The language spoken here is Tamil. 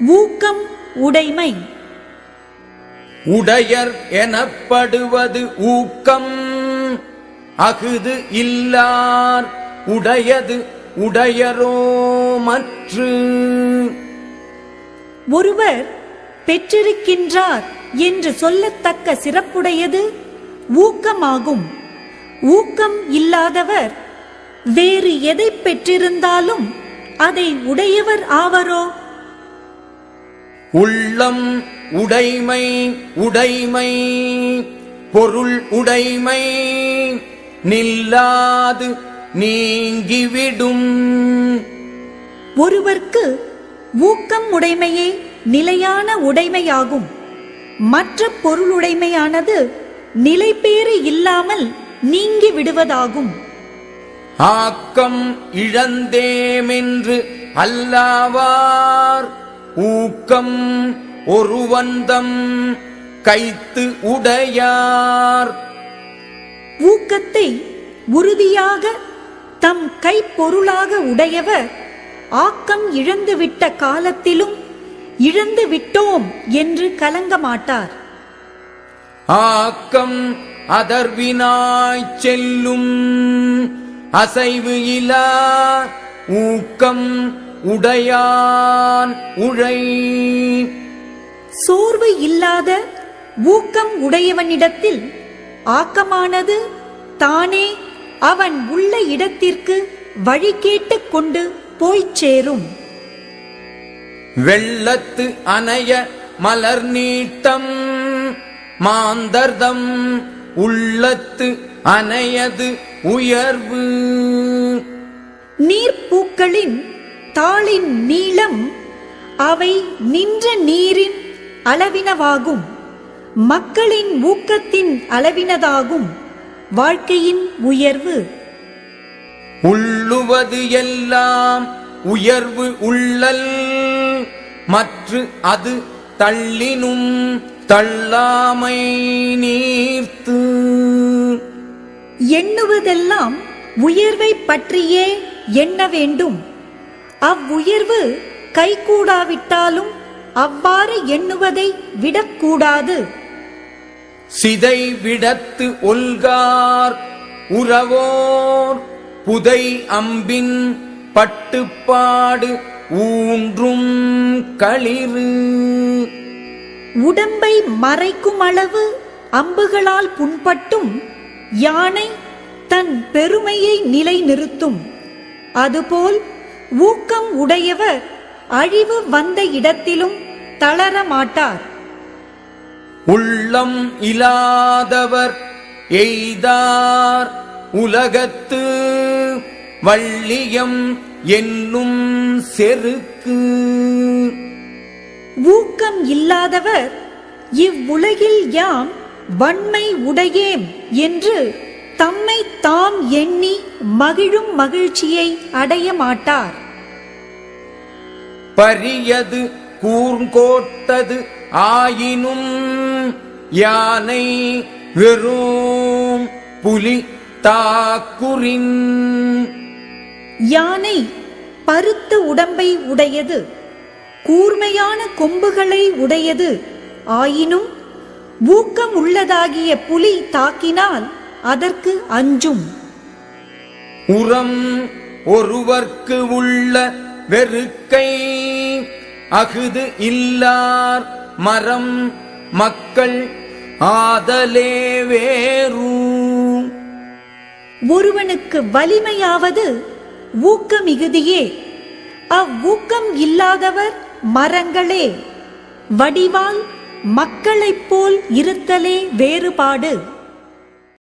ஊக்கம் உடைமை. உடையர் எனப்படுவது ஊக்கம். அஃது இல்லார் உடையது உடையரோ மற்று. ஒருவர் பெற்றிருக்கின்றார் என்று சொல்லத்தக்க சிறப்புடையது ஊக்கமாகும். ஊக்கம் இல்லாதவர் வேறு எதை பெற்றிருந்தாலும் அதை உடையவர் ஆவரோ? உள்ளம் உடைமை உடைமை பொருள் உடைமை நில்லாது நீங்கிவிடும். ஒருவர்க்கு ஊக்கம் உடைமையே நிலையான உடைமையாகும். மற்ற பொருளுடைமையானது நிலைபேறு இல்லாமல் நீங்கி விடுவதாகும். ஆக்கம் இழந்தேமென்று அல்லாவார் ஊக்கம் ஒருவந்தம் கைத்து உடையார். ஊக்கத்தை உறுதியாக தம் கைப்பொருளாக உடையவர் ஆக்கம் இழந்துவிட்ட காலத்திலும் இழந்து விட்டோம் என்று கலங்க மாட்டார். ஆக்கம் அதர்வினாய்ச் செல்லும் அசைவு இலா ஊக்கம் உடையான் உழை. சோர்வு இல்லாத ஊக்கம் உடையவனிடத்தில் ஆக்கமானது தானே அவன் உள்ள இடத்திற்கு வழி கேட்டுக் கொண்டு போய்ச் சேரும். வெள்ளத்து அணைய மலர் நீட்டம் மாந்தர்தம் உள்ளத்து அணையது உயர்வு. நீர்ப்பூக்களின் தாளின் நீளம் அவை நின்ற நீரின் அளவினவாகும். மக்களின் ஊக்கத்தின் அளவினதாகும் வாழ்க்கையின் உயர்வு. உள்ளுவது எல்லாம் உயர்வு உள்ளல் மற்று அது தள்ளினும் தள்ளாமை நீர்த்து. எண்ணுவதெல்லாம் உயர்வை பற்றியே எண்ண வேண்டும். அவ்வுயர்வு கைகூடாவிட்டாலும் அவ்வாறு எண்ணுவதை விடக்கூடாது. சிதை விடத்து ஒல்கார் உறவோர் புதை அம்பின் பட்டுப்பாடு ஊன்றும் களிறு. உடம்பை மறைக்கும் அளவு அம்புகளால் புண்பட்டும் யானை தன் பெருமையை நிலைநிறுத்தும். அதுபோல் ஊக்கம் உடையவர் அழிவு வந்த இடத்திலும் தளர மாட்டார். உள்ளம் இலாதவர் எய்தார் உலகத்து வள்ளியம் என்னும் செருக்கு. ஊக்கம் இல்லாதவர் இவ்வுலகில் யாம் வன்மை உடையேம் என்று தம்மை தாம் எண்ணி மகிழும் மகிழ்ச்சியை அடைய மாட்டார். பரியது கூர்ங்கோட்டது ஆயினும் யானை வெறும் புலி தாக்குரின். யானை பருத்த உடம்பை உடையது, கூர்மையான கொம்புகளை உடையது. ஆயினும் ஊக்கம் உள்ளதாகிய புலி தாக்கினால் அதற்கு அஞ்சும். உரம் ஒருவர்க்கு உள்ள வெறுக்கை அஃது இல்லார் மரம் மக்கள் ஆதலே வேறு. ஒருவனுக்கு வலிமையாவது ஊக்கமிகுதியே. அவ்வூக்கம் இல்லாதவர் மரங்களே. வடிவால் மக்களைப் போல் இருத்தலே வேறுபாடு.